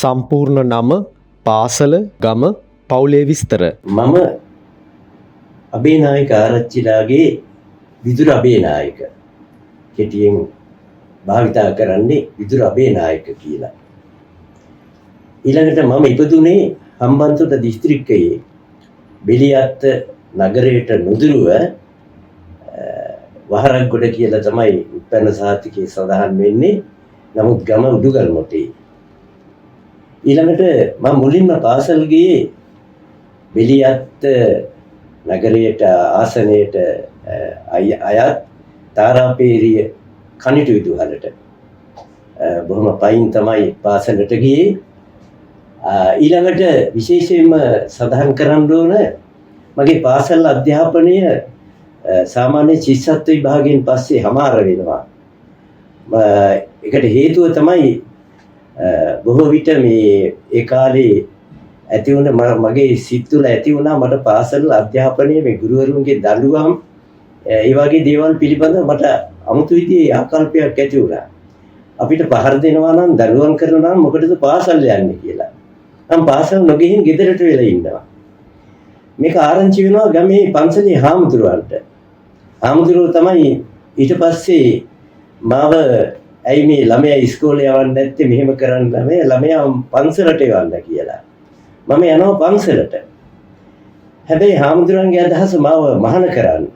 සම්පූර්ණ නම, පාසල, ගම, පවුලේ විස්තර. මම අබේනායක ආරච්චිලාගේ විදුර අබේනායක. කෙටියෙන් භාවිතා කරන්නේ විදුර අබේනායක කියලා. ඊළඟට මම ඉපදුනේ හම්බන්තොට දිස්ත්‍රික්කයේ බෙලියත්ත නගරයට නුදුරුව වහරක්ගොඩ කියලා තමයි උත්පන්න සහතිකයේ සඳහන් වෙන්නේ. නමුත් ගම උඩුගල්මොටේ. ඊළඟට මම මුලින්ම පාසල් ගියේ බෙලියත්ත නගරයට ආසනයට අයත් තාරාපේරිය කනිටු විදුහලට. බොහොම පයින් තමයි පාසලට ගියේ. ඊළඟට විශේෂයෙන්ම සඳහන් කරන්න ඕන මගේ පාසල් අධ්‍යාපනය සාමාන්‍ය ශිෂ්‍යත්ව විභාගයෙන් පස්සේ හමාර වෙනවා. ඒකට හේතුව තමයි බොහෝ විට මේ ඒ කාලේ ඇති වුණ මගේ සිත් තුළ ඇති වුණා මට පාසල් අධ්‍යාපනයේ මේ ගුරුවරුන්ගේ දඬුවම් ඒ වගේ දේවල් පිළිබඳව මට අමුතු විදිහේ ආකල්පයක් ඇති වුණා. අපිට පහර දෙනවා නම් දඬුවම් කරනවා නම් මොකටද පාසල් යන්නේ කියලා. මම පාසල් නොගිහින් ගෙදරට වෙලා ඉන්නවා. මේක ආරංචි වෙනවා ගමේ පන්සලේ හාමුදුරුවන්ට. හාමුදුරුවෝ තමයි ඊට පස්සේ මාව ඇයි මේ ළමයා ඉස්කෝලේ යවන්නේ නැත්තේ මෙහෙම කරන්න ළමයා පන්සලට යවන්න කියලා. මම යනවා පන්සලට. හැබැයි හාමුදුරන්ගේ අදහස මාව මහාන කරන්න.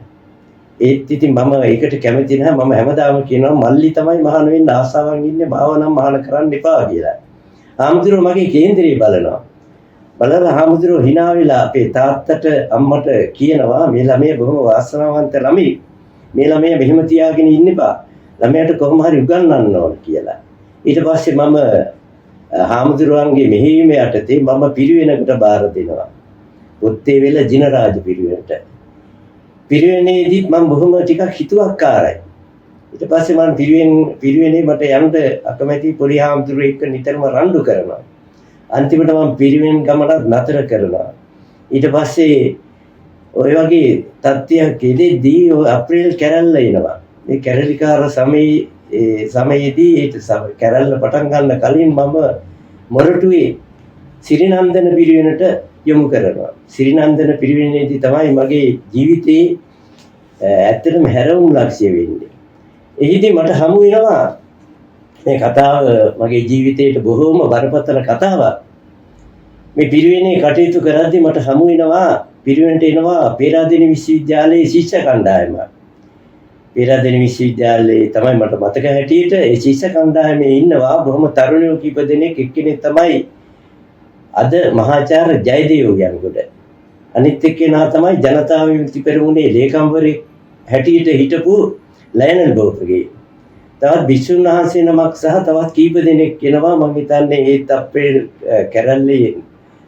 ඒත් ඉතින් මම ඒකට කැමති නැහැ. මම හැමදාම කියනවා මල්ලි තමයි මහාන වෙන්න ආසාවන් ඉන්නේ මාව නම් මහාන කරන්න එපා කියලා. හාමුදුරුවෝ මගේ කේන්දරේ බලනවා. බලලා හාමුදුරුවෝ hina වෙලා අපේ තාත්තට අම්මට කියනවා මේ ළමයා බොහොම වාසනාවන්ත ළමයි. මේ ළමයා මෙහෙම තියාගෙන ඉන්න එපා. ළමයාට කොහොම හරි උගන්වන්න ඕන කියලා. ඊට පස්සේ මම හාමුදුරුවන්ගේ මෙහෙයුම යටතේ මම පිරිවෙනකට බාර දෙනවා. ඔත්තේ වෙල ජිනරාජ පිරිවෙනට. පිරිවෙනේදීත් මම බොහොම ටිකක් හිතුවක්කාරයි. ඊට පස්සේ මම පිරිවෙනේ මට යන්න අකමැති පොඩි හාමුදුරුවෝ එක්ක නිතරම රණ්ඩු කරනවා. අන්තිමට මම පිරිවෙන් ගමනක් නතර කරනවා. ඊට පස්සේ ඔය වගේ තත්ත්වයක් එදෙද්දී අප්‍රේල් කැරැල්ල එනවා. මේ කැරලිකාර සමයේදී කැරැල්ල පටන් ගන්න කලින් මම මොරටුවේ සිරිනන්දන පිරිවෙනට යොමු කරනවා. සිරිනන්දන පිරිවෙනේදී තමයි මගේ ජීවිතේ ඇත්තටම හැරවුම් ලක්ෂ්‍ය වෙන්නේ. එහිදී මට හමු වෙනවා මේ කතාව මගේ ජීවිතේට බොහෝම බරපතල කතාවක්. මේ පිරිවෙනේ කටයුතු කරද්දී මට හමු වෙනවා පිරිවෙනට එනවා පේරාදෙණි විශ්වවිද්‍යාලයේ ශිෂ්‍ය කණ්ඩායමක්. පේරාදෙණි විශ්වවිද්‍යාලයේ තමයි මට මතක හැටියට ඒ ශිෂ්‍ය කණ්ඩායමේ ඉන්නවා බොහොම තරුණයෝ කීප දෙනෙක්. එක්කෙනෙක් තමයි අද මහාචාර්ය ජයදේව යන්ගොඩ. අනිත් එක්කෙනා තමයි ජනතා විමුක්ති පෙරමුණේ ලේකම්වරයෙක් හැටියට හිටපු ලයනල් බෝපගේ. තවත් භික්ෂුන් වහන්සේ නමක් සහ තවත් කීප දෙනෙක් එනවා. මම හිතන්නේ ඒත් අපේ කැරල්ලේ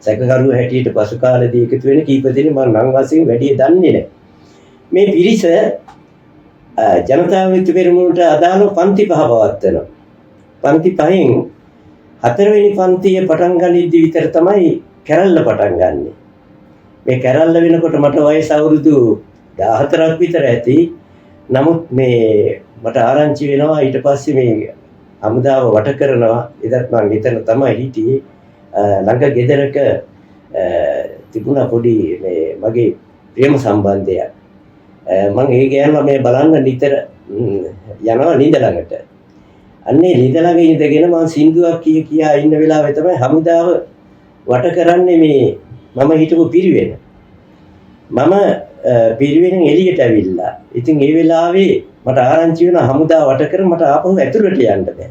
සැකකරුවෝ හැටියට පසු කාලේදී එකතු වෙන කීප දෙනෙක් මම නම් වශයෙන් වැඩි දන්නේ නැහැ. මේ පිරිස ජනතා විමුක්ති පෙරමුණට අදාළ පන්ති පහ පවත්වනවා. පන්ති පහෙන් හතරවෙනි පන්තිය පටන් ගනිද්දි විතර තමයි කැරල්ල පටන් ගන්නෙ. මේ කැරල්ල වෙනකොට මට වයස අවුරුදු 14ක් විතර ඇති. නමුත් මේ මට ආරංචි වෙනවා ඊට පස්සේ මේ හමුදාව වට කරනවා. එදත් මම මෙතන තමයි හිටියේ. ළඟ ගෙදරක තිබුණා පොඩි මේ මගේ ප්‍රේම සම්බන්ධයක්. මම ඒ ගෑනලා මේ බලන්න නිතර යනවා නිඳ ළඟට. අන්නේ නිඳ ළඟ ඉඳගෙන මම සින්දුවක් කියා ඉන්න වෙලාවේ තමයි හමුදාව වට කරන්නේ මේ මම හිටපු පිරිවෙන. මම පිරිවෙනෙන් එළියට ඇවිල්ලා. ඉතින් ඒ වෙලාවේ මට ආරංචි වෙනවා හමුදාව වට කර මට ආපහු ඇතුළට යන්න බෑ.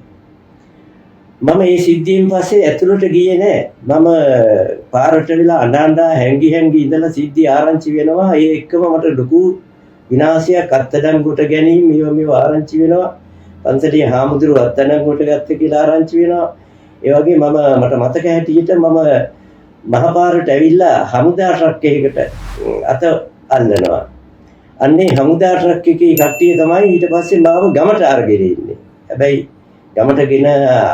මම මේ සිද්ධියෙන් පස්සේ ඇතුළට ගියේ නෑ. මම පාරට වෙලා අඬා හැංගි ඉඳලා සිද්ධිය ආරංචි වෙනවා. ඒ එක්කම මට ලොකු විනාශයක් අත්අඩංගුවට ගැනීම මේව ආරංචි වෙනවා. පන්සලේ හාමුදුරුවෝ අත්අඩංගුවට ගත්ත කියලා ආරංචි වෙනවා. ඒ වගේ මට මතක හැටියට මම මහපාරට ඇවිල්ලා හමුදා ට්‍රක් එකකට අත අල්ලනවා. අන්නේ හමුදා ට්‍රක් එකේ කට්ටිය තමයි ඊට පස්සේ මාව ගමට අරගෙන ඉන්නේ. හැබැයි ගමට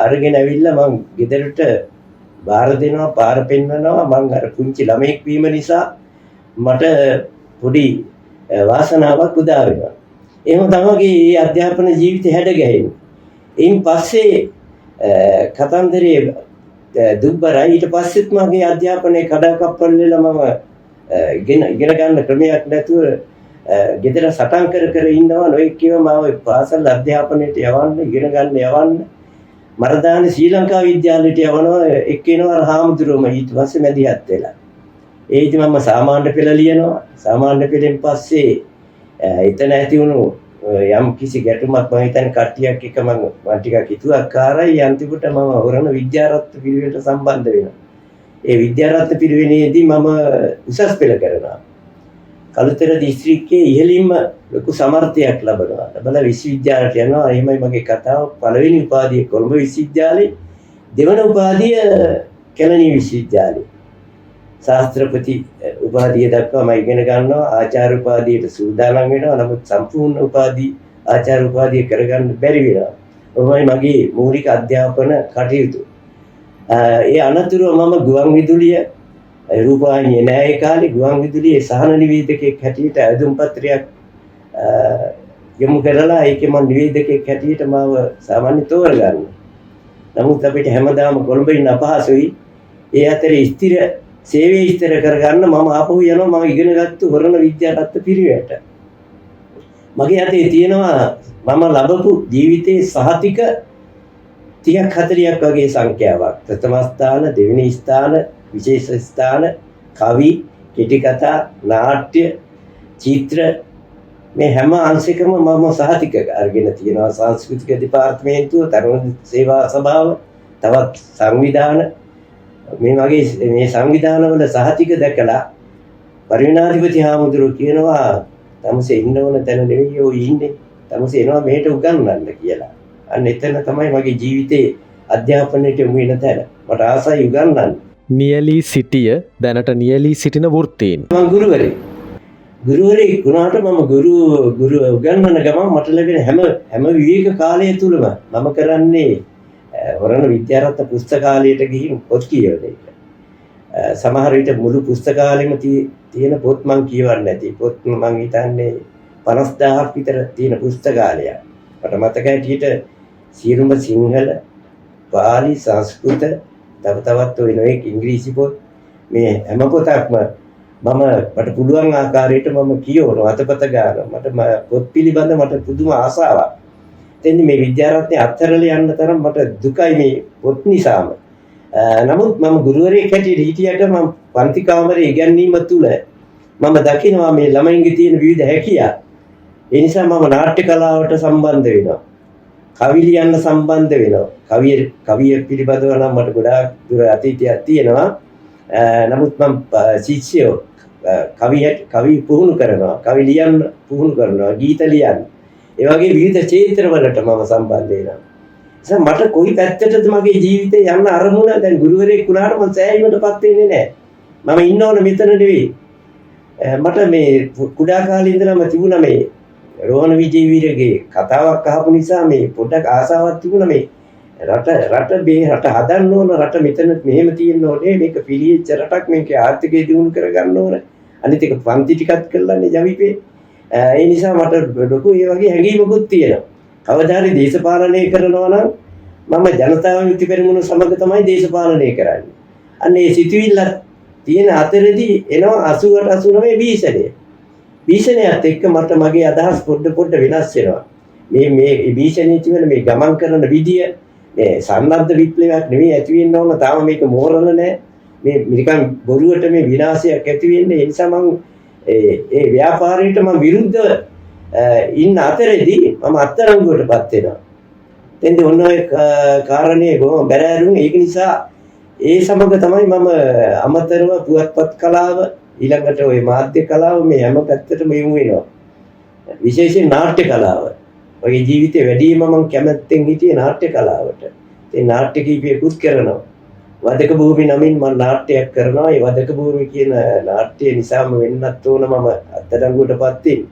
අරගෙන ඇවිල්ලා මං ගෙදරට බාර දෙනවා පාර පෙන්නනවා. මං අර පුංචි ළමෙක් වීම නිසා මට පොඩි වාසනාවක් උදා වෙනවා. එහෙම තමයි මේ අධ්‍යාපන ජීවිතය හැඩ ගැහෙන්නේ. එයින් පස්සේ කතන්දරේ දුබ්බරයි. ඊට පස්සෙත් මගේ අධ්‍යාපනයේ කඩාකප්පල් වෙලා මම ඉගෙන ගන්න ක්‍රමයක් නැතුව ගෙදර සටන් කර ඉන්නවා. නොයෙක් ඒවා මාව පාසල් අධ්‍යාපනයට යවන්න, ඉගෙන ගන්න යවන්න. මරදාන ශ්‍රී ලංකා විද්‍යාලයට යවනවා. එක්කිනවා හාමුදුරුවෝම ඊට පස්සේ මැදිහත් වෙලා. ඒ ඉතින් මම සාමාන්‍ය පෙළ ලියනවා. සාමාන්‍ය පෙළෙන් පස්සේ එතන ඇති වුණු යම් කිසි ගැටුමක් මම හිතන්නේ කට්ටියක් එක මම ටිකක් හිතුවක්කාරයි. අන්තිමට මම හොරණ විද්‍යාරත්න පිරිවෙනට සම්බන්ධ වෙනවා. ඒ විද්‍යාරත්න පිරිවෙනේදී මම උසස් පෙළ කරනවා. කළුතර දිස්ත්‍රික්කයේ ඉහළින්ම ලොකු සමර්ථයක් ලබනවා. ලබලා විශ්වවිද්‍යාලයට යනවා. එහෙමයි මගේ කතාව. පළවෙනි උපාධිය කොළඹ විශ්වවිද්‍යාලේ, දෙවන උපාධිය කැලණි විශ්වවිද්‍යාලේ. ශාස්ත්‍රපති උපාධිය දක්වා මම ඉගෙන ගන්නවා. ආචාර්ය උපාධියට සූදානම් වෙනවා. නමුත් සම්පූර්ණ උපාධි ආචාර්ය උපාධිය කරගන්න බැරි වෙනවා. ඔහොමයි මගේ මූලික අධ්‍යාපන කටයුතු. ඒ අනතුරුව මම ගුවන් විදුලිය රූපවාහිනියේ නෑ ඒ කාලේ ගුවන් විදුලියේ සහන නිවේදකයෙක් හැටියට ඇදුම් පත්‍රයක් යොමු කරලා ඒකේ මම නිවේදකයෙක් හැටියට මාව සාමාන්‍ය තෝරගන්නවා. නමුත් අපිට හැමදාම කොළඹ ඉන්න අපහසුයි. ඒ අතරේ ස්ථිර සේවය ඉස්තර කරගන්න මම ආපහු යනවා. මම ඉගෙනගත්තු හොරණ විද්‍යාලත් පිරිවෙට. මගේ අතේ තියෙනවා මම ලැබපු ජීවිතයේ සහතික 30ක් 40ක් වගේ සංඛ්‍යාවක්. ප්‍රථම ස්ථාන, දෙවෙනි ස්ථාන, විශේෂ ස්ථාන, කවි, කෙටි කතා, නාට්‍ය, චිත්‍ර මේ හැම අංශයකම මම සහතික අරගෙන තියෙනවා. සංස්කෘතික දෙපාර්තමේන්තුව, තරුණ සේවා සභාව, තවත් සංවිධාන මේ වගේ මේ සංවිධානවල සහතික දැකලා පරිවිනාධිපති හාමුදුරුවෝ කියනවා තමසේ ඉන්න ඕන තැන නෙවෙයි ඔය ඉන්නේ. තමසේ එනවා මෙහෙට උගන්වන්න කියලා. අන්න එතන තමයි මගේ ජීවිතේ අධ්‍යාපනයට යොමු වෙන තැන. මට ආසයි උගන්වන්න. නියලී සිටිය දැනට නියලී සිටින වෘත්තීන්. මම ගුරුවරයෙක් වුණාට මම ගුරු උගන්වන ගමන් මට ලැබෙන හැම විවේක කාලය තුලම මම කරන්නේ හොරණ විද්‍යාරත්න පුස්තකාලයට ගිහින් පොත් කියවන එක. සමහර විට මුළු පුස්තකාලෙම තියෙන පොත් මම කියවන්නේ නැති. පොත් මම හිතන්නේ 50000ක් විතර තියෙන පුස්තකාලයක්. මට මතක හිටියට සියලුම සිංහල, පාලි, සංස්කෘත, තවත් ඔය නොයෙක් ඉංග්‍රීසි පොත් මේ හැම පොතක්ම මට පුළුවන් ආකාරයට මම කියවනවා. අතපත ගන්නවා. මට පොත් පිළිබඳ මට පුදුම ආසාවක්. එතෙන්දී මේ විද්‍යාරත්නයේ අත්හැරලා යන්න තරම් මට දුකයි මේ පොත් නිසාම. නමුත් මම ගුරුවරයෙක් හැටියට හිටියට මම පන්ති කාමරේ ඉගැන්වීම තුළ මම දකිනවා මේ ළමයින්ගේ තියෙන විවිධ හැකියා. ඒ නිසා මම නාට්‍ය කලාවට සම්බන්ධ වෙනවා. කවි ලියන්න සම්බන්ධ වෙනවා. කවිය පිළිබඳව නම් මට ගොඩාක් දුර අතීතයක් තියෙනවා. නමුත් මම ශිෂ්‍යයෝ කවි පුහුණු කරනවා. කවි ලියන්න පුහුණු කරනවා. ගීත ලියන්න. ඒ වගේ විවිධ ක්ෂේත්‍රවලට මම සම්බන්ධ වෙනවා. නිසා මට කොයි පැත්තටද මගේ ජීවිතේ යන්න අරමුණ. දැන් ගුරුවරයෙක් වුණාට මම සෑහීමටපත් වෙන්නේ නැහැ. මම ඉන්න ඕන මෙතන නෙවෙයි. මට මේ කුඩා කාලේ ඉඳලම තිබුණා මේ රෝහණ විජේවීරගේ කතාවක් අහපු නිසා මේ පොඩක් ආසාවක් තිබුණා මේ රට හදන්න ඕන. රට මෙතන මෙහෙම තියෙන්න ඕනේ. මේක පිළියෙච්ච රටක්. මේකේ ආර්ථිකය දියුණු කරගන්න ඕන. අනිත් එක පන්ති ටිකක් කරලානේ ජවිපේ. ඒ නිසා මට ලොකු ඒ වගේ හැඟීමකුත් තියෙනවා. කවදා හරි දේශපාලනය කරනවා නම් මම ජනතා විමුක්ති පෙරමුණ සමග තමයි දේශපාලනය කරන්නේ. අන්න ඒ සිතුවිල්ල තියෙන අතරදී එනවා 88 89 භීෂණය. භීෂණයත් එක්ක මට මගේ අදහස් පොඩ වෙනස් වෙනවා. මේ භීෂණයේ තිබෙන මේ ගමන් කරන විදිය මේ සන්නද්ධ විප්ලවයක් නෙවෙයි ඇති වෙන්න ඕන. තාම මේක මෝරල නැහැ. මේ නිකන් බොරුවට මේ විනාශයක් ඇති වෙන්නේ. ඒ නිසා මම ඒ ව්‍යාපාරයට මම විරුද්ධව ඉන්න අතරේදී මම අත්අඩංගුවටපත් වෙනවා. එතෙන්දී ඔන්න ඔය කාරණේ බොහොම බැරෑරුම්. ඒක නිසා ඒ සමග තමයි මම අමතරව පුවත්පත් කලාව ඊළඟට ওই මාධ්‍ය කලාව මේ හැම පැත්තටම යොමු වෙනවා. විශේෂයෙන් නාට්‍ය කලාව. ඔය ජීවිතේ වැඩිම මම කැමැත්තෙන් හිටියේ නාට්‍ය කලාවට. ඒ නාට්‍ය කීපයකුත් කරනවා. වදක භූමි නමින් මම නාට්‍යයක් කරනවා. ඒ වදක භූමි කියන නාට්‍ය නිසාම වෙන්නත් ඕන මම අත්අඩංගුවටපත් වෙන්නේ.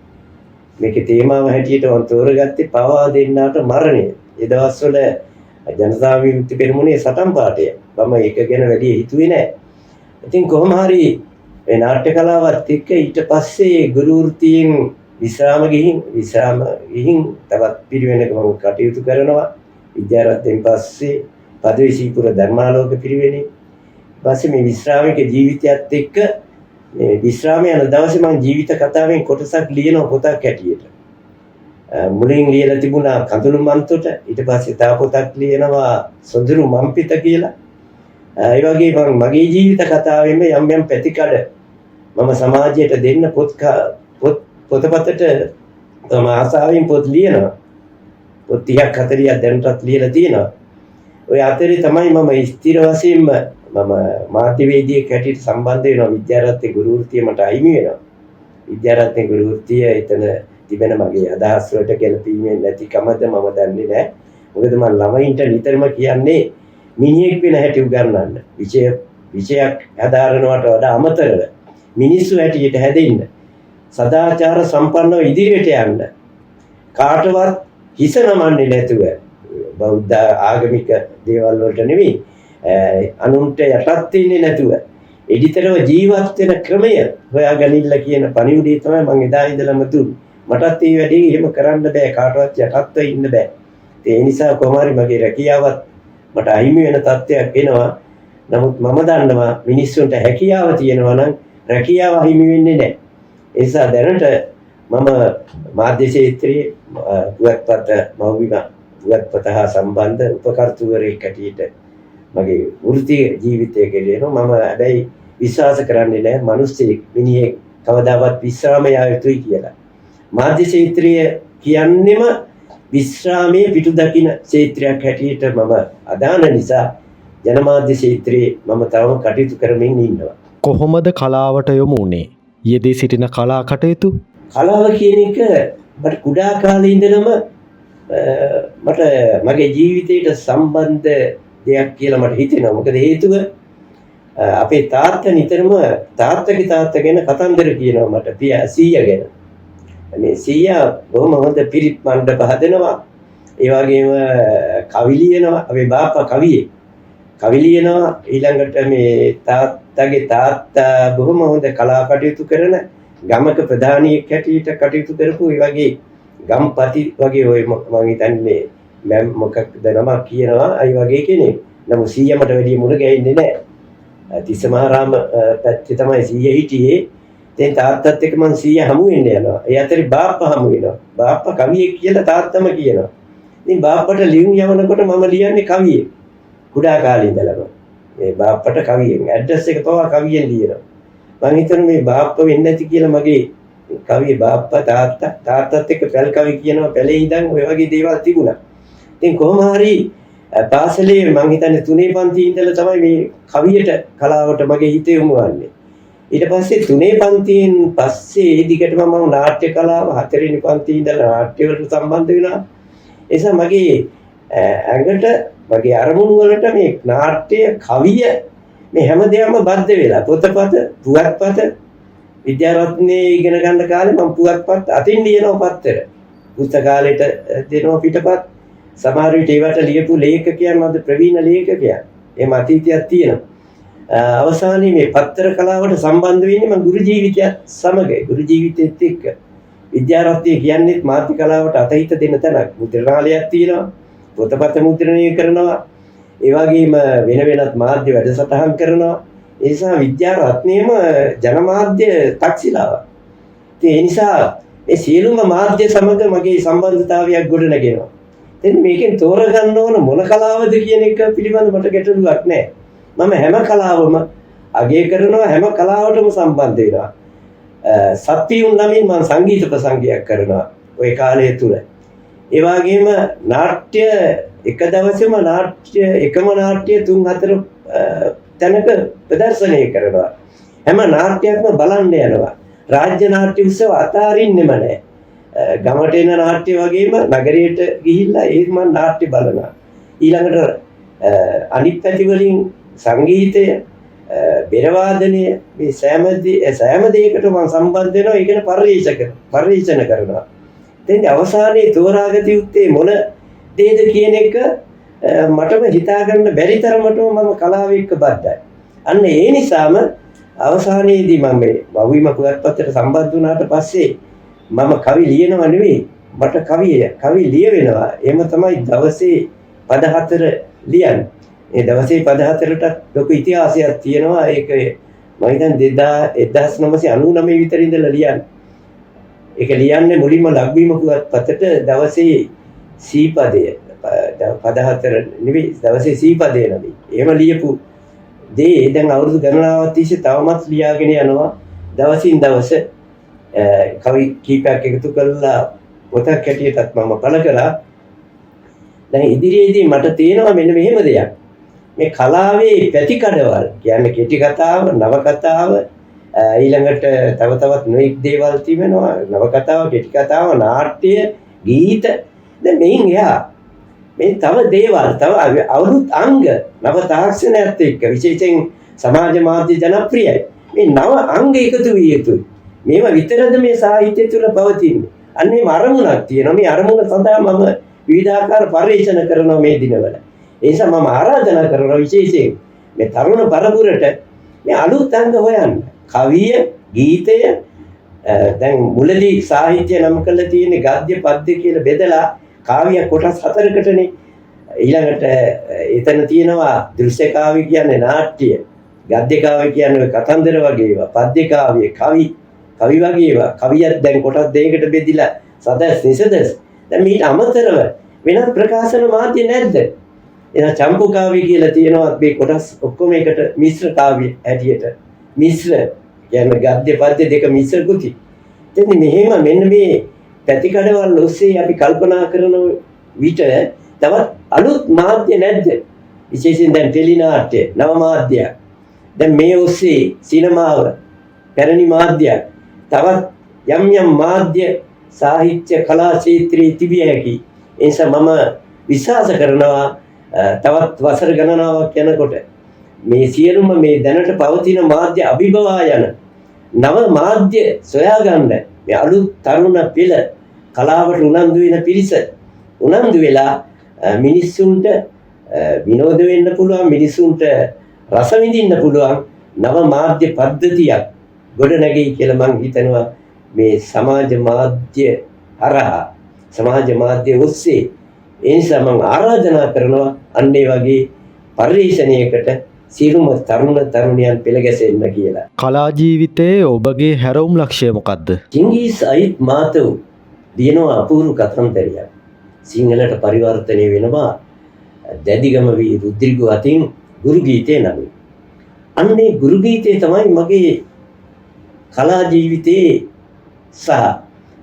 මේකේ තේමාව හැටියට මම තෝරගත්තේ පවා දෙන්නාට මරණය. ඒ දවස්වල ජනතා විමුක්ති පෙරමුණේ සටන් පාඨය. මම ඒක ගැන වැඩි හිතුවේ නැහැ. ඉතින් කොහොම හරි මේ නාට්‍ය කලාවත් එක්ක ඊට පස්සේ ගුරු වෘත්තියෙන් විශ්‍රාම ගිහින් තවත් පිරිවෙනක මම කටයුතු කරනවා. විද්‍යාරත්නයෙන් පස්සේ පදවිසීපුර ධර්මාලෝක පිරිවෙනේ. ඊපස්සේ මේ විශ්‍රාමික ජීවිතයත් එක්ක මේ විශ්‍රාම යන දවසේ මම ජීවිත කතාවෙන් කොටසක් ලියනවා පොතක් හැටියට. මුලින් ලියලා තිබුණා කඳුළු මන්තොට, ඊට පස්සේ තව පොතක් ලියනවා සොඳුරු මම්පිත කියලා. ඒ වගේ මම මගේ ජීවිත කතාවෙම යම් යම් පැතිකඩ මම සමාජයට දෙන්න පොතපතට මම ආසාවෙන් පොත් ලියනවා. පොත් 30ක් 40ක් දැනටත් ලියලා තියෙනවා. ඔය අතරේ තමයි මම ස්ථිර වශයෙන්ම මම මාධ්‍යවේදියෙක් හැටියට සම්බන්ධ වෙනවා. විද්‍යාරත්න ගුරු වෘත්තිය මට අයිමි වෙනවා. විද්‍යාරත්න ගුරු වෘත්තිය එතන තිබෙන මගේ අදහස් වලට ගැලපීමේ නැතිකමද මම දන්නේ නැහැ. මොකද මම ළමයින්ට නිතරම කියන්නේ මිනිහෙක් වෙන හැටි උගන්වන්න. විෂයක් හදාරනවට වඩා අමතරව මිනිස්සු හැටියට හැදෙන්න. සදාචාර සම්පන්නව ඉදිරියට යන්න. කාටවත් හිස නමන්නේ නැතුව බෞද්ධ ආගමික දේවල් වලට නෙවෙයි අනුන්ට යටත් වෙන්නේ නැතුව එඩිතරව ජීවත් වෙන ක්‍රමය හොයාගනින්න කියන පණිවිඩය තමයි මම එදා ඉඳලම දුන්නේ. මටත් මේ වැඩේ එහෙම කරන්න බෑ, කාටවත් යටත්ව ඉන්න බෑ. ඒ නිසා කොහොම හරි මගේ රැකියාවත් මට අහිමි වෙන තත්ත්වයක් එනවා. නමුත් මම දන්නවා මිනිස්සුන්ට හැකියාව තියෙනවා නම් රැකියාව අහිමි වෙන්නේ නැහැ. ඒ නිසා දැනට මම මාධ්‍ය ක්ෂේත්‍රයේ පුවත්පත මව්බිම පුවත්පත හා සම්බන්ධ උපකර්තෘවරයෙක් හැටියට මගේ වෘත්ති ජීවිතය ගෙනියනවා. මම හැබැයි විශ්වාස කරන්නේ නැහැ මිනිස්සෙක් මිනිහෙක් කවදාවත් විශ්‍රාම යා යුතුයි කියලා. මාධ්‍ය ක්ෂේත්‍රය කියන්නේම විශ්‍රාමයේ පිටු දකින්න ක්ෂේත්‍රයක් හැටියට මම අදාන නිසා ජනමාධ්‍ය ක්ෂේත්‍රයේ මම තවම කටයුතු කරමින් ඉන්නවා. කොහොමද කලාවට යොමු වුණේ? යෙදී සිටින කලා කටයුතු? කලාව කියන එක මට කුඩා කාලේ ඉඳලම මට මගේ ජීවිතයට සම්බන්ධ දෙයක් කියලා මට හිතෙනවා. මොකද හේතුව අපේ තාත්තා නිතරම තාත්තගේ තාත්තා ගැන කතන්දර කියනවා මට සීයා ගැන. මේ සීයා බොහොම හොඳ පිරිත් මණ්ඩප හදනවා. ඒ වගේම කවි ලියනවා. අපේ බාප්පා කවියෙක්. කවි ලියනවා. ඊළඟට මේ තාත්තගේ තාත්තා බොහොම හොඳ කලා කටයුතු කරන ගමක ප්‍රධානියෙක් හැටියට කටයුතු කරපු ඒ වගේ ගම්පති වගේ ඔය මම හිතන්නේ මම මොකක්ද නමක් කියනවා අය වගේ කෙනෙක්. නමුත් සීයා මට වැඩි මුණ ගැහින්නේ නැහැ. තිස්සමහාරාම පැත්තේ තමයි සීයා හිටියේ. දැන් තාත්තත් එක්ක මම සීයා හමු වෙන්න යනවා. ඒ අතරේ බාප්පා හමු වෙනවා. බාප්පා කවියෙක් කියලා තාත්තම කියනවා. ඉතින් බාප්පට ලියුම් යවනකොට මම ලියන්නේ කවියෙක්. කුඩා කාලේ ඉඳලම. මේ බාප්පට කවියෙන් ඇඩ්‍රස් එක පවා කවියෙන් ලියනවා. මම හිතන්නේ මේ බාප්පා වෙන්නේ නැති කියලා මගේ කවියේ බාප්පා තාත්තත් එක්ක පැල් කවි කියනවා. පැලේ ඉඳන් ඔය වගේ දේවල් තිබුණා. ඉතින් කොහොම හරි පාසලේ මම හිතන්නේ 3 පන්තියේ ඉඳලා තමයි මේ කවියට කලාවට මගේ හිත යොමු වන්නේ. ඊට පස්සේ 3 පන්තියෙන් පස්සේ ඒ දිගටම මම නාට්‍ය කලාව 4 වෙනි පන්තියේ ඉඳලා නාට්‍ය වලට සම්බන්ධ වෙනවා. ඒ නිසා මගේ ඇඟට මගේ අරමුණු වලට මේ නාට්‍ය කවිය මේ හැමදේම බද්ධ වෙලා පොතපත පුවත්පත විද්‍යාරත්නයේ ඉගෙන ගන්න කාලේ මම පුවත්පත් අතින් ලියනවා පත්තර. පුස්තකාලේට දෙනවා පිටපත්. සමහර විට ඒවට ලියපු ලේඛකයන් අද ප්‍රවීණ ලේඛකයන්. එහෙම අතීතයක් තියෙනවා. අවසානයේ මේ පත්තර කලාවට සම්බන්ධ වෙන්නේ මම ගුරු ජීවිතයත් සමග. ගුරු ජීවිතෙත් එක්ක විද්‍යාරත්නය කියන්නේ මාධ්‍ය කලාවට අතහිත දෙන්න තැනක්. මුද්‍රණාලයක් තියෙනවා. පොතපත මුද්‍රණය කරනවා. ඒ වගේම වෙන වෙනත් මාධ්‍ය වැඩසටහන් කරනවා. ඒ නිසා විද්‍යාරත්නයේම ජනමාධ්‍ය තක්ෂිලාවක්. ඒ නිසා මේ සියලුම මාධ්‍ය සමග මගේ සම්බන්ධතාවයක් ගොඩනගෙනවා. එතන මේකෙන් තෝරගන්න ඕන මොන කලාවද කියන එක පිළිබඳ මට ගැටලුවක් නැහැ. මම හැම කලාවම අගය කරනවා, හැම කලාවටම සම්බන්ධ වෙනවා. සත්‍යුන් නමින් මම සංගීත ප්‍රසංගයක් කරනවා ওই කාලය තුල. ඒ වගේම නාට්‍ය එක දවසේම එකම නාට්‍ය 3-4 තැනක ප්‍රදර්ශනය කරනවා. හැම නාට්‍යයක්ම බලන්න යනවා. රාජ්‍ය නාට්‍ය උත්සව අතාරින්නෙම නැහැ. ගමට එන නාට්‍ය වගේම නගරයට ගිහිල්ලා ඒ මම නාට්‍ය බලනවා. ඊළඟට අනිත් පැති වලින් සංගීතය, බෙර වාදනය මේ සෑම දෙයකටම මම සම්බන්ධ වෙනවා. ඒකට පරිශන කරනවා. දැන් අවසානයේ තෝරාගත යුත්තේ මොන දේද කියන එක මටම හිතා ගන්න බැරි තරමටම මම කලාව එක්ක බද්ධයි. අන්න ඒ නිසාම අවසානයේදී මම මේ වවුයිම පුවත්පතට සම්බන්ධ වුණාට පස්සේ මම කවි ලියනවා නෙවෙයි, මට කවි ලියවෙනවා. එහෙම තමයි දවසේ පද 4 ලියන්නේ. ඒ දවසේ පද හතරටත් ලොකු ඉතිහාසයක් තියෙනවා. ඒක මම හිතන්නේ 1999 විතර ඉඳලා ලියන්නේ. ඒක ලියන්නේ මුලින්ම ලක්බීම පුවත්පතට දවසේ සීපදය පද හතර නෙවෙයි දවසේ සීපදය නෙවෙයි. එහෙම ලියපු දේ දැන් අවුරුදු ගණනාවක් තිස්සේ තවමත් ලියාගෙන යනවා. දවසින් දවස කවි කීපයක් එකතු කරලා පොතක් හැටියටත් මම පළ කළා. දැන් ඉදිරියේදී මට තේරෙනවා මෙන්න මෙහෙම දෙයක්. මේ කලාවේ පැතිකඩවල් කියන්නේ කෙටි කතාව, නව කතාව, ඊළඟට තව තවත් නොඑක් දේවල් තිබෙනවා. නව කතාව, කෙටි කතාව, නාට්‍ය, ගීත. දැන් මෙයින් එහා මේ තව දේවල්, තව අවුරුත් අංග නව තාක්ෂණයත් එක්ක විශේෂයෙන් සමාජ මාධ්‍ය ජනප්‍රියයි. මේ නව අංග එකතු විය යුතුයි. මේවා විතරද මේ සාහිත්‍ය තුළ පවතින්නේ. අන්නේ අරමුණක් තියෙනවා. මේ අරමුණ සඳහා මම විවිධාකාර පරිශන කරනවා මේ දිනවල. ඒ නිසා මම ආරාධනා කරනවා විශේෂයෙන් මේ තරුණ පරපුරට මේ අලුත් අංග හොයන්න. කවිය, ගීතය දැන් මුලදී සාහිත්‍ය නම් කරලා තියෙන්නේ ගද්‍ය පද්‍ය කියලා බෙදලා කාව්‍ය කොටස් 4කටනේ. ඊළඟට එතන තියෙනවා දෘශ්‍ය කාව්‍ය කියන්නේ නාට්‍ය, ගද්‍ය කාව්‍ය කියන්නේ කතන්දර වගේ ඒවා, පද්‍ය කාව්‍ය, කවි වගේ ඒවා. කවියත් දැන් කොටස් දෙකකට බෙදිලා සදස් නිසදස්. දැන් මේට අමතරව වෙනත් ප්‍රකාශන මාධ්‍ය නැද්ද? එහෙනම් චම්පු කාව්‍ය කියලා තියෙනවා මේ කොටස් ඔක්කොම එකට මිශ්‍ර කාව්‍ය හැටියට. මිශ්‍ර කියන්නේ ගද්‍ය පද්‍ය දෙක මිශ්‍ර කෘති. එතෙන් මෙහෙම මෙන්න මේ පැතිකඩවල් ඔස්සේ අපි කල්පනා කරන විට තවත් අලුත් මාධ්‍ය නැද්ද? විශේෂයෙන් දැන් ටෙලි නාට්‍ය නව මාධ්‍යයක්. දැන් මේ ඔස්සේ සිනමාව පැරණි මාධ්‍යයක්. තවත් යම් මාධ්‍ය සාහිත්‍ය කලා ක්ෂේත්‍රයේ තිබිය හැකි. ඒ නිසා මම විශ්වාස කරනවා තවත් වසර ගණනාවක් යනකොට මේ සියලුම මේ දැනට පවතින මාධ්‍ය අභිබවා යන නව මාධ්‍ය සොයාගන්න මේ අලුත් තරුණ පිළ කලාවට උනන්දු වෙන පිරිස උනන්දු වෙලා මිනිස්සුන්ට විනෝද වෙන්න පුළුවන්, මිනිස්සුන්ට රස විඳින්න පුළුවන් නව මාධ්‍ය පද්ධතියක් ගොඩනැගෙයි කියලා මම හිතනවා. මේ සමාජ මාධ්‍ය හරහා සමාජ මාධ්‍ය ඔස්සේ. ඒ නිසා මම ආරාධනා කරනවා අන්න ඒ වගේ පරිශ්‍රණයකට සියලුම තරුණයන් පෙළ ගැසෙන්න කියලා. කලා ජීවිතයේ ඔබගේ හැරවුම් ලක්ෂ්‍ය මොකක්ද? චිංගිස් අයිත් මාතව් දිනනවා අපූර්ව කතන්දරයක්. සිංහලට පරිවර්තනය වෙනවා දැඩිගම වී රුද්‍රිගු අතින් ගුරු ගීතේ නමින්. අන්නේ ගුරු ගීතේ තමයි මගේ කලා ජීවිතයේ සහ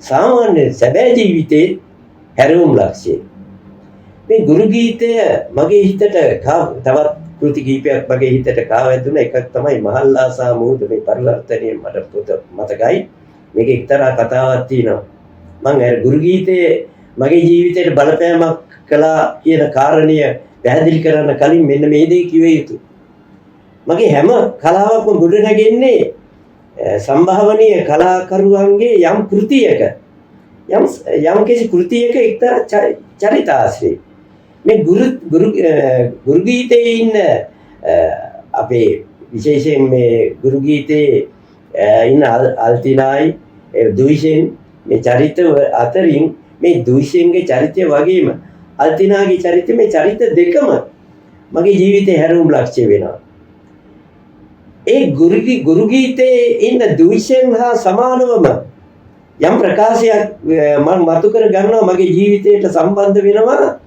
සාමාන්‍ය සැබෑ ජීවිතයේ හැරවුම් ලක්ෂ්‍යය. මේ ගුරු ගීතය මගේ හිතට තවත් කෘති කීපයක් මගේ හිතට කාවැදුන එකක් තමයි මහල්ලාසා මුහුද මේ පරිවර්තනයේ මට පොත මතකයි. මේක එක්තරා කතාවක් තියෙනවා. මම අර ගුරු ගීතයේ මගේ ජීවිතයට බලපෑමක් කළා කියන කාරණය පැහැදිලි කරන්න කලින් මෙන්න මේ දේ කිව යුතුයි. මගේ හැම කලාවක්ම ගොඩනැගෙන්නේ සම්භාවනීය කලාකරුවන්ගේ යම් කෘතියක යම් කිසි කෘතියක එක්තරා චරිතාශ්‍රේ. මේ ගුරු ගීතයේ ඉන්න අපේ විශේෂයෙන් මේ ගුරු ගීතයේ ඉන්න අල්තිනායි දුයිෂෙන් මේ චරිත අතරින් මේ දුයිෂෙන්ගේ චරිතය වගේම අල්තිනාගේ චරිතය මේ චරිත දෙකම මගේ ජීවිතේ හැරවුම් ලක්ෂ්‍ය වෙනවා. ඒ ගුරු ගීතයේ ඉන්න දුයිෂෙන් හා සමානවම යම් ප්‍රකාශයක් මම මතු කර ගන්නවා මගේ ජීවිතයට සම්බන්ධ වෙනවා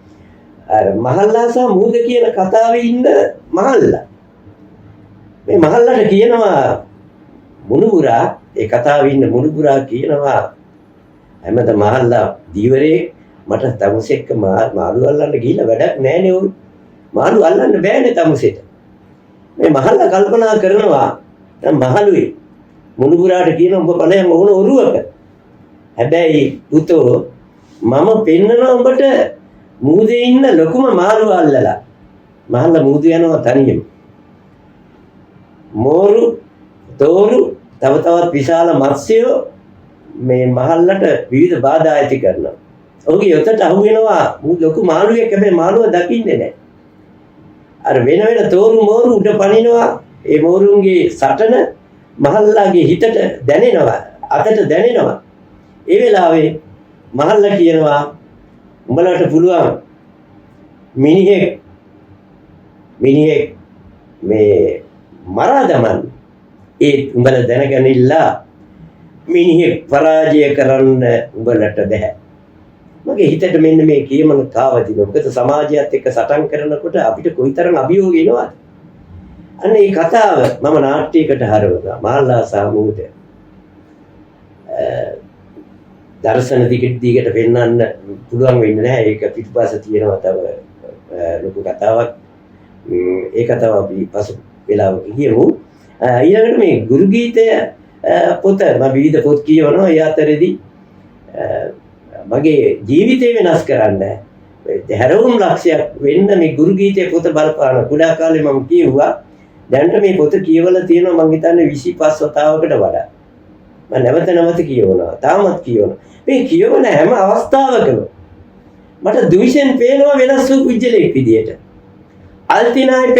අර මහල්ලා සහ මුහුද කියන කතාවේ ඉන්න මහල්ලා. මේ මහල්ලාට කියනවා මුණුබුරා, ඒ කතාවේ ඉන්න මුණුබුරා කියනවා හැමද මහල්ලා දීවරේ මට තමුසෙක්ක මාළු අල්ලන්න ගිහිල්ලා වැඩක් නැහැනේ ඔය. මාළු අල්ලන්න බෑනේ තමුසෙට. මේ මහල්ලා කල්පනා කරනවා දැන් මහලුයි මුණුබුරාට කියන උඹ ඵලයන් ඕන ඔරුවක. හැබැයි පුතෝ මම පෙන්නනවා උඹට මුහුදේ ඉන්න ලොකුම මාළු අල්ලලා. මහල්ලා මුහුද යනවා තනියම. මෝරු, තෝරු, තව තවත් විශාල මත්ස්‍යයෝ මේ මහල්ලට විවිධ බාධා ඇති කරනවා. ඔහුගේ යොතට අහු වෙනවා ලොකු මාළුවෙක්. හැබැයි මාළුව දකින්නේ නැහැ. අර වෙන තෝරු මෝරු උඩ පනිනවා. ඒ මෝරුන්ගේ සටන මහල්ලාගේ හිතට දැනෙනවා, අතට දැනෙනවා. ඒ වෙලාවේ මහල්ලා කියනවා උඹලට පුළුවන් මිනිහෙක් මිනිහෙක් මේ මරා දමන්න ඒ උඹලා දැනගනිලා මිනිහෙක් පරාජය කරන්න උඹලට බෑ. මගේ හිතට මෙන්න මේ කියමන කාවදින. මොකද සමාජයත් එක්ක සටන් කරනකොට අපිට කොයිතරම් අභියෝග එනවද? අන්න ඒ කතාව මම නාට්‍යයකට හරවලා මාල්ලා සාමුද දර්ශන දිගට පෙන්වන්න පුළුවන් වෙන්නේ නැහැ. ඒක පිටුපස්ස තියෙනවා තව ලොකු කතාවක්. ඒ කතාව අපි පසු වෙලාවක කියමු. ඊළඟට මේ ගුරු ගීතය පොත මම විවිධ පොත් කියවනවා. ඒ අතරේදී මගේ ජීවිතය වෙනස් කරන්න හැරවුම් ලක්ෂයක් වෙන්න මේ ගුරු ගීතයේ පොත බලපාන කුඩා කාලේ මම කියුවා. දැන්ට මේ පොත කියවලා තියෙනවා මම හිතන්නේ 25 වතාවකට වඩා. මම නැවත කියවනවා. තාමත් කියවනවා. මේ කියවන හැම අවස්ථාවකම මට දුවිෂෙන් පේනවා වෙනස් වූ කුජලයක් විදියට. අල්තිනායි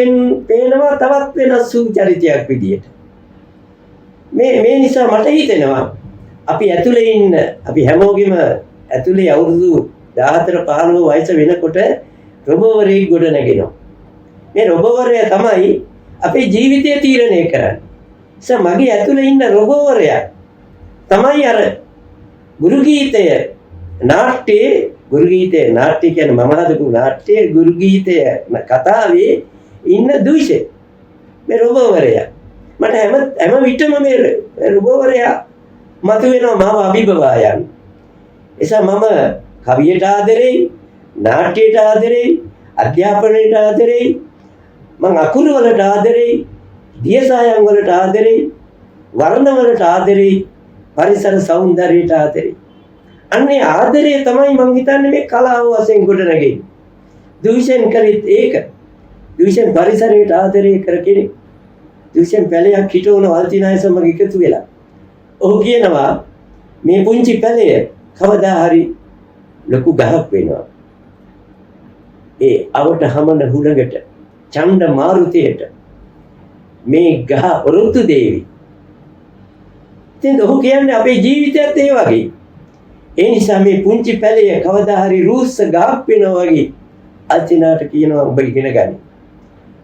පේනවා තවත් වෙනස් වූ චරිතයක් විදියට. මේ නිසා මට හිතෙනවා අපි ඇතුලේ ඉන්න අපි හැමෝගෙම ඇතුලේ අවුරුදු 14 15 වයස වෙනකොට රොබෝවරයෙක් ගොඩ නැගෙනවා. මේ රොබෝවරයා තමයි අපේ ජීවිතය තීරණය කරන්නේ. මගේ ඇතුලේ ඉන්න රොබෝවරයා තමයි අර ගුරු ගීතය නාට්‍ය කියන්නේ මම හදපු නාට්‍යයේ ගුරු ගීතය කතාවේ ඉන්න දුෂේ මේ රොබෝවරයා. මට හැම විටම මේ රොබෝවරයා මතුවෙනවා මාව අභිබවා යන්න. එසා මම කවියට ආදරෙයි, නාට්‍යයට ආදරෙයි, අධ්‍යාපනයට ආදරෙයි, මම අකුරු වලට ආදරෙයි, දියසායම් වලට ආදරෙයි, වර්ණ වලට ආදරෙයි, පරිසර සෞන්දර්යයට ආදරෙයි. අන්නේ ආදරය තමයි මම හිතන්නේ මේ කලාව වශයෙන් ගොඩනගෙන්නේ. දුෂෙන් කලිත් ඒක. දුෂෙන් පරිසරයට ආදරය කර කෙනෙක්. දුෂෙන් පැලයක් හිටවන වල්තිනාය සමග එකතු වෙලා. ඔහු කියනවා මේ පුංචි පැලය කවදා හරි ලොකු ගහක් වෙනවා. ඒ අවට හමන හුලඟට ඡණ්ඩ මාරුතයට මේ ගහ ඔරොත්තු දෙවි. ඉතින් ඔහු කියන්නේ අපේ ජීවිතයත් ඒ වගේ. ඒ නිසා මේ පුංචි පැලය කවදා හරි රූස්ස ගහක් වෙනවා වගේ අල්තිනාට කියනවා ඔබ ඉගෙන ගන්න.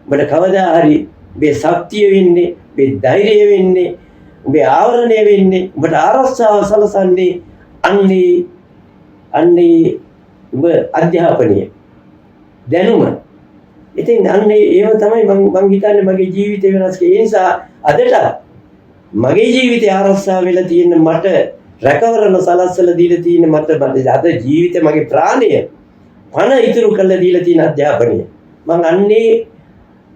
ඔබට කවදා හරි මේ ශක්තිය වෙන්නේ, මේ ධෛර්යය වෙන්නේ, ඔබේ ආවරණය වෙන්නේ, ඔබට ආරක්ෂාව සලසන්නේ අන්නේ ඔබ අධ්‍යාපනය දැනුම. ඉතින් අන්නේ ඒව තමයි මම හිතන්නේ මගේ ජීවිතය වෙනස් කරේ. ඒ නිසා අදට මගේ ජීවිතය ආරක්ෂා වෙලා තියෙන මට රැකවරණ සලස්සලා දීලා තියෙන මට අද ජීවිතේ මගේ ප්‍රාණය පණ ඉතුරු කරලා දීලා තියෙන අධ්‍යාපනය. මම අන්නේ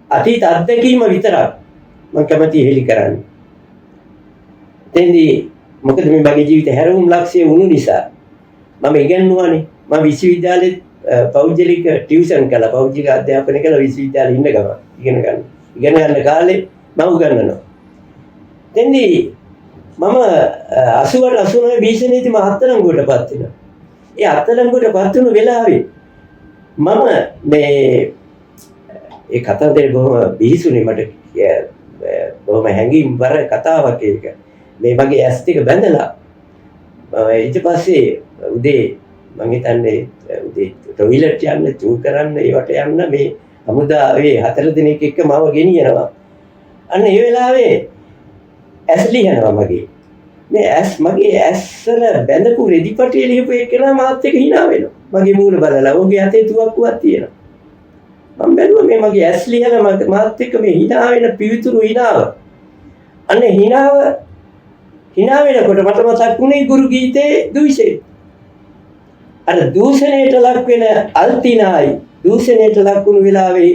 අතීත අත්දැකීම විතරක් මම කැමති හෙලි කරන්නේ. එතෙන්දී මොකද මේ මගේ ජීවිතේ හැරවුම් ලක්ෂ්‍ය වුණු නිසා මම ඉගෙනුවානේ. මම විශ්වවිද්‍යාලෙත් පෞද්ගලික ටියුෂන් කළා. පෞද්ගලික අධ්‍යාපනය කළා විශ්වවිද්‍යාලේ ඉන්න ගමන්. ඉගෙන ගන්න කාලේ මම උගන්වනවා. එතෙන්දී මම 88 89 භීෂණීති මම අත්අඩංගුවටපත් වෙනවා. ඒ අත්අඩංගුවටපත් වුණු වෙලාවේ මම මේ ඒ කතාවේ බොහොම බිහිසුනේ මට බොහොම හැඟීම්බර කතාවක් ඒක. මේ මගේ ඇස් ටික බැඳලා ඊට පස්සේ උදේ මම හිතන්නේ උදේ ටොයිලට් යන්න චූ කරන්න ඒවට යන්න මේ හමුදාවේ 4 දිනක් එක්ක මාව ගෙනියනවා. අන්න ඒ වෙලාවේ ඇස් ලියනවා මගේ. මගේ ඇස්වල බැඳපු රෙදිපටිය ලියපු එක්කෙනා මාත් එක්ක hina වෙනවා. මගේ මූණ බලලා ඔහුගේ අතේ තුවක්කුවක් තියෙනවා. මම බැලුවා මේ මගේ ඇස් ලියලා මාත් එක්ක මේ hina වෙන පිවිතුරු hinaව. අන්න hina වෙනකොට මට මතක් වුණේ ගුරු ගීතේ දුෂේ. අර දූෂණයට ලක් වෙන අල්තිනායි දූෂණයට ලක් වුණු වෙලාවේ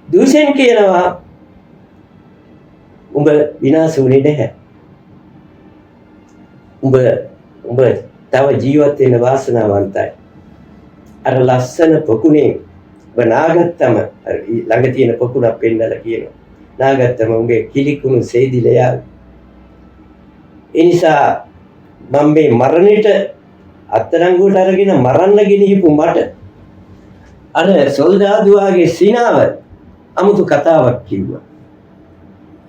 දූෂෙන් කියනවා උඹ විනාශ වුණේ නැහැ. උඹ තව ජීවත් වෙන්න වාසනාවන්තයි. අර ලස්සන පොකුණේ ඔබ නාගත්තම ළඟ තියෙන පොකුණක් පෙන්නලා කියනවා. නාගත්තම උඹේ කිලිකුණු සේදිලා යාවි. ඒ නිසා මම මේ මරණයට අත්අඩංගුවට අරගෙන මරන්න ගෙනියපු මට අර සොල්දාදුවාගේ සිනාව අමුතු කතාවක් කිව්වා.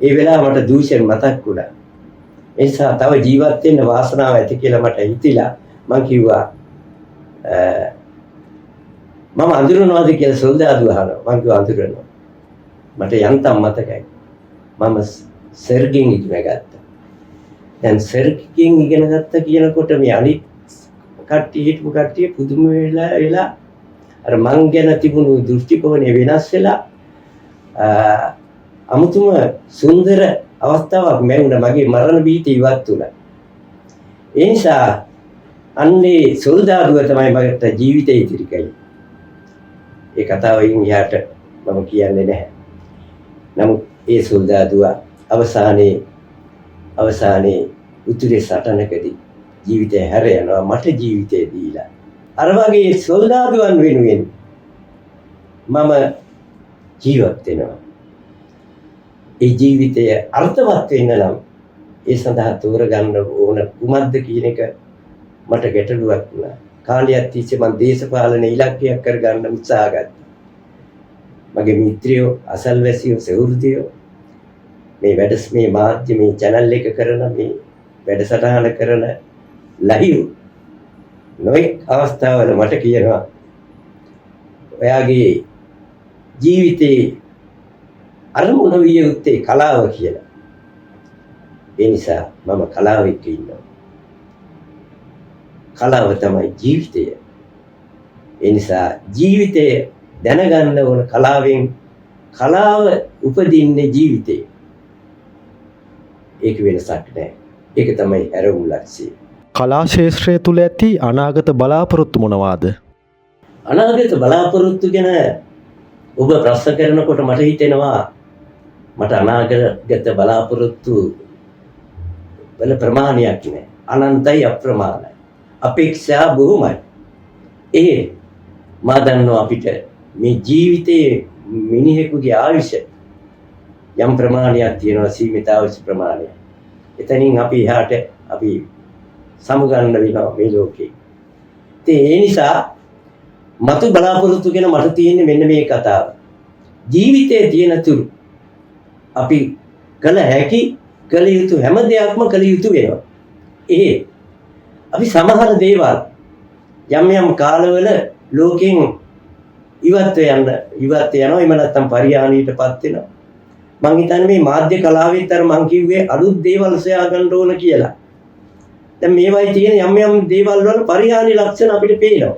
ඒ වෙලාව මට දූෂණ මතක් වුණා. ඒ නිසා තව ජීවත් වෙන්න වාසනාව ඇති කියලා මට හිතිලා මම කිව්වා මම අඳුරනවාද කියලා සොල්දාදුව අහනවා. මම කිව්වා අඳුරනවා. මට යන්තම් මතකයි. මම සර්ගෙන් ඉගෙන ගත්තා. දැන් සර්ගෙන් ඉගෙන ගත්ත කියනකොට මේ අනිත් කට්ටිය හිටපු කට්ටිය පුදුම වෙලා අර මං ගැන තිබුණු දෘෂ්ටි කෝණය වෙනස් වෙලා අමුතුම සුන්දර අවස්ථාවක් ලැබුණා. මගේ මරණ භීතිය ඉවත් වුණා. ඒ නිසා අන්නේ සොල්දාදුව තමයි මට ජීවිතේ ඉතිරි කළේ. ඒ කතාවෙන් එහාට මම කියන්නේ නැහැ. නමුත් ඒ සොල්දාදුව අවසානයේ උතුරේ සටනකදී ජීවිතය හැර යනවා මට ජීවිතය දීලා. අර වගේ සොල්දාදුවන් වෙනුවෙන් මම ජීවත් වෙනවා. ඒ ජීවිතය අර්ථවත් වෙන්න නම් ඒ සඳහා තෝරගන්න ඕන කුමක්ද කියන එක මට ගැටලුවක් වුණා. කාලයක් තිස්සේ මම දේශපාලන ඉලක්කයක් කරගන්න උත්සාහ ගත්තා. මගේ මිත්‍රයෝ, අසල්වැසියෝ, සහෘදයෝ මේ මාධ්‍ය මේ channel එක කරන මේ වැඩසටහන කරන ලයිව් නොඑක් අවස්ථාවල මට කියනවා ඔයාගේ ජීවිතේ අරමුණ විය යුත්තේ කලාව කියලා. ඒ නිසා මම කලාව එක්ක ඉන්නවා. කලාව තමයි ජීවිතය. ඒ නිසා ජීවිතය දැනගන්න ඕන කලාවෙන්. කලාව උපදින්නේ ජීවිතේ. ඒක වෙනසක් නැහැ. ඒක තමයි ඇරවුම් ලක්ෂ්‍යය. කලා ශාස්ත්‍රය තුල ඇති අනාගත බලාපොරොත්තු මොනවාද? අනාගත බලාපොරොත්තු ගැන ඔබ ප්‍රශ්න කරනකොට මට හිතෙනවා මට අනාගත බලාපොරොත්තු වල ප්‍රමාණයක් නෑ. අනන්තයි අප්‍රමාණයි. අපේක්ෂා බොහොමයි. මා දන්නවා අපිට මේ ජීවිතයේ මිනිහෙකුගේ ආයුෂ යම් ප්‍රමාණයක් තියෙනවා, සීමිත ආයුෂ ප්‍රමාණයක්. එතනින් අපි එහාට අපි සමුගන්න වෙනවා මේ ලෝකේ. ඒ නිසා මතු බලාපොරොත්තු ගැන මට තියෙන්නේ මෙන්න මේ කතාව. ජීවිතයේ තියෙන තුරු අපි කළ හැකි කළ යුතු හැම දෙයක්ම කළ යුතු වෙනවා. අපි සමහර දේවල් යම් කාලවල ලෝකෙන් ඉවත් යනවා. එහෙම නැත්නම් පරිහානියටපත් වෙනවා. මං හිතන්නේ මේ මාධ්‍ය කලාවෙත් අර මං කිව්වේ අලුත් දේවල් සොයා ගන්න ඕන කියලා. දැන් මේවයි තියෙන යම් දේවල් වල පරිහානි ලක්ෂණ අපිට පේනවා.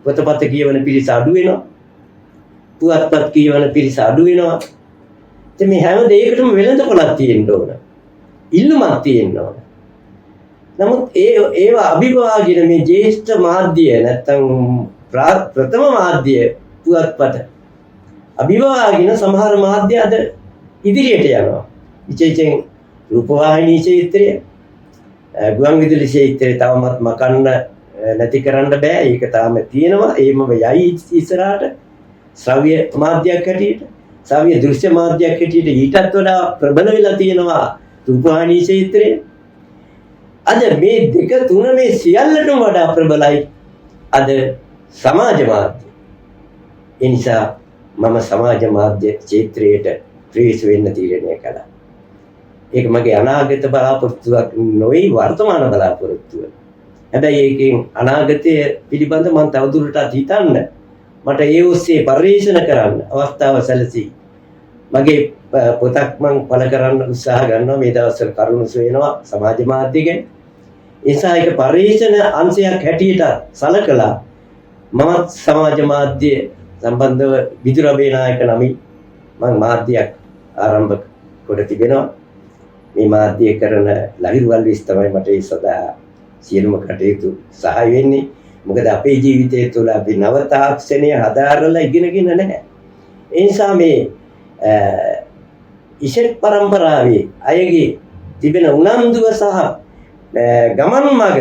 පොතපත කියවන පිරිස අඩු වෙනවා. පුවත්පත් කියවන පිරිස අඩු වෙනවා. ඉතින් මේ හැම දෙයකටම වෙළඳපොළක් තියෙන්න ඕන. ඉල්ලුමක් තියෙන්න ඕන. නමුත් ඒවා අභිභවාගෙන මේ ජ්‍යෙෂ්ඨ මාධ්‍ය නැත්තම් ප්‍රථම මාධ්‍ය පුවත්පත අභිභවාගෙන සමහර මාධ්‍ය අද ඉදිරියට යනවා. විශේෂයෙන් රූපවාහිනී ක්ෂේත්‍රය, ගුවන් විදුලි ක්ෂේත්‍රය තවමත් මකන්න නැති කරන්න බෑ. ඒක තාම තියෙනවා. ඒමම යයි ඉස්සරහට ශ්‍රව්‍ය මාධ්‍යයක් හැටියට, ශ්‍රව්‍ය දෘශ්‍ය මාධ්‍යයක් හැටියට ඊටත් වඩා ප්‍රබල වෙලා තියෙනවා රූපවාහිනී ක්ෂේත්‍රය. අද මේ දෙක තුන මේ සියල්ලටම වඩා ප්‍රබලයි අද සමාජ මාධ්‍ය. ඒ නිසා මම සමාජ මාධ්‍ය ක්ෂේත්‍රයට ප්‍රවේශ වෙන්න තීරණය කළා. ඒක මගේ අනාගත බලාපොරොත්තුවක් නොවේ, වර්තමාන බලාපොරොත්තුව. හැබැයි ඒකෙන් අනාගතය පිළිබඳ මම තවදුරටත් හිතන්න, මට ඒ ඔස්සේ පරිශන කරන්න අවස්ථාව සැලසී. මගේ පොතක් මම පළ කරන්න උත්සාහ ගන්නවා. මේ දවස්වල කරුණු සොයනවා සමාජ මාධ්‍ය ගැන. ඒ නිසා ඒක පරිශන අංශයක් හැටියට සලකලා මමත් සමාජ මාධ්‍ය සම්බන්ධව විදුර බේනායක නමින් මම මාධ්‍යයක් ආරම්භ කොට තිබෙනවා. මේ මාධ්‍ය කරන ලහිරුවල් විස් තමයි මට ඒ සදා සියලුම කටයුතු සහාය වෙන්නේ. මොකද අපේ ජීවිතය තුළ අපි නව තාක්ෂණය හදාරලා ඉගෙනගෙන නැහැ. ඒ නිසා මේ ඉෂෙක් පරම්පරාවේ අයගේ තිබෙන උනන්දුව සහ ගමන් මඟ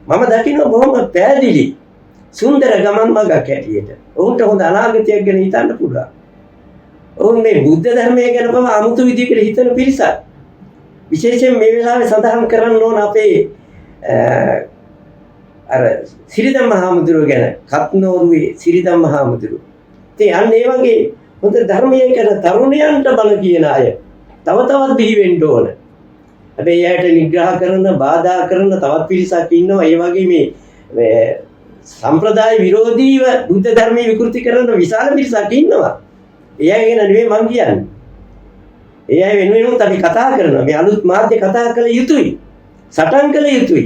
මම දකිනවා බොහොම පැහැදිලි සුන්දර ගමන් මඟක් හැටියට. ඔවුන්ට හොඳ අනාගතයක් ගැන හිතන්න පුළුවන්. ඔවුන් මේ බුද්ධ ධර්මය ගැන බව අමුතු විදිහකට හිතන පිරිසක්. විශේෂයෙන් මේ වෙලාවේ සඳහන් කරන්න ඕන අපේ අර සිරිදම් මහමුදුරුව ගැන, කත්නෝරුවේ සිරිදම් මහමුදුරුව. ඉතින් අන්න ඒ වගේ හොඳ ධර්මයේ කරන තරුණයන්ට බල කියන අය තව තවත් බිහි වෙන්න ඕන. හැබැයි එයාට නිග්‍රහ කරන, බාධා කරන තවත් පිරිසක් ඉන්නවා. ඒ වගේ මේ සම්ප්‍රදාය විරෝධීව බුද්ධ ධර්මයේ විකෘති කරන විශාල පිරිසක් ඉන්නවා. ඒ අය ගැන නෙවෙයි මං කියන්නේ. ඒ අය වෙනුවෙන් අපි කතා කරනවා. මේ අලුත් මාධ්‍ය කතා කළ යුතුයි. සටන් කළ යුතුයි.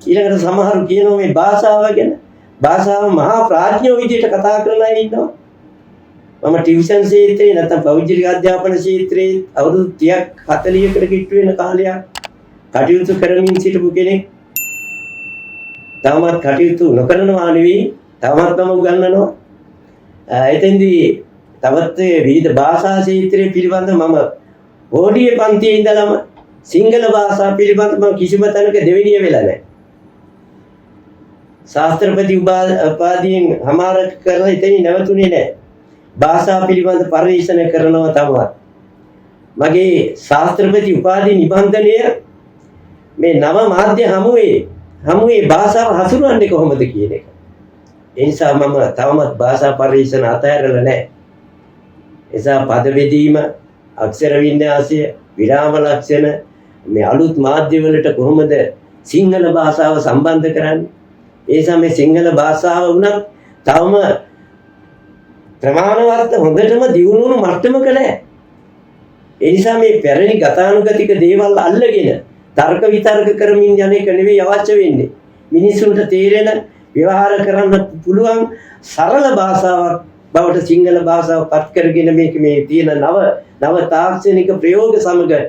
ඊළඟට සමහරු කියනවා මේ භාෂාව ගැන. භාෂාව මහා ප්‍රඥාව විදිහට කතා කරන අය ඉන්නවා. මම ටියුෂන් ක්ෂේත්‍රේ නැත්නම් පෞද්ගලික අධ්‍යාපන ක්ෂේත්‍රේ අවුරුදු 30ක් 40කට කිට්ටු වෙන කාලයක් කටයුතු කරමින් සිටපු කෙනෙක්. තාමත් කටයුතු නොකරනවා නෙවෙයි, තාමත් මම උගන්වනවා. එතෙන්දී තවත් විවිධ භාෂා ක්ෂේත්‍රයේ පිළිබඳ මම ඕඩියේ පන්තියේ ඉඳලම සිංහල භාෂාව පිළිබඳ මම කිසිම තැනක දෙවෙනිය වෙලා නැහැ. ශාස්ත්‍රපති උපාධියෙන් හමාර කරලා එතනින් නැවතුනේ නැහැ. භාෂා පිළිබඳ පරිශන කරනවා තමයි. මගේ ශාස්ත්‍රපති උපාධි නිබන්ධනය මේ නව මාධ්‍ය හමුවේ භාෂාව හසුරවන්නේ කොහොමද කියන එක. ඒ නිසා මම තවමත් භාෂා පරිශන අතහැරලා නැහැ. එසා පද බෙදීම, අක්ෂර වින්‍යාසය, විරාම ලක්ෂණ මේ අලුත් මාධ්‍ය වලට කොහොමද සිංහල භාෂාව සම්බන්ධ කරන්නේ? ඒ සමේ සිංහල භාෂාව වුණත් තවම ප්‍රමාණවත් හොඳටම දියුණුණු මට්ටමක නැහැ. ඒ නිසා මේ පැරණි ගතානුගතික දේවල් අල්ලගෙන තර්ක විතර්ක කරමින් යන එක නෙවෙයි අවශ්‍ය වෙන්නේ. මිනිසුන්ට තේරෙන ව්‍යවහාර කරන්න පුළුවන් සරල භාෂාවක් බවට සිංහල භාෂාව පත් කරගෙන මේක මේ තියෙන නව තාක්ෂණික ප්‍රයෝග සමග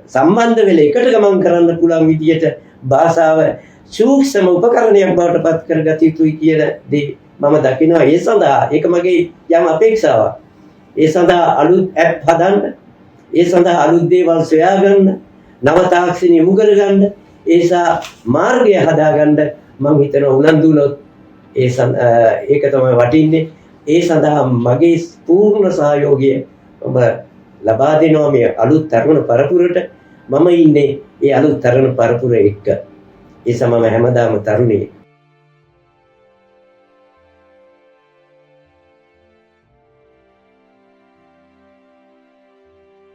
සම්බන්ධ වෙලා එකට ගමන් කරන්න පුළුවන් විදියට භාෂාව සූක්ෂම උපකරණයක් බවට පත් කරගත යුතුයි කියන දේ මම දකිනවා. ඒ සඳහා ඒක මගේ යම් අපේක්ෂාවක්. ඒ සඳහා අලුත් ඇප් හදන්න, ඒ සඳහා අලුත් දේවල් සොයා ගන්න, නව තාක්ෂණ යොමු කරගන්න, ඒසා මාර්ගය හදාගන්න මම හිතනවා උනන්දු වුණොත් ඒක තමයි වටින්නේ. ඒ සඳහා මගේ පූර්ණ සහයෝගය ඔබ ලබා දෙනවා මේ අලුත් තරුණ පරපුරට. මම ඉන්නේ ඒ අලුත් තරුණ පරපුර එක්ක. ඒ සමම හැමදාම තරුණේ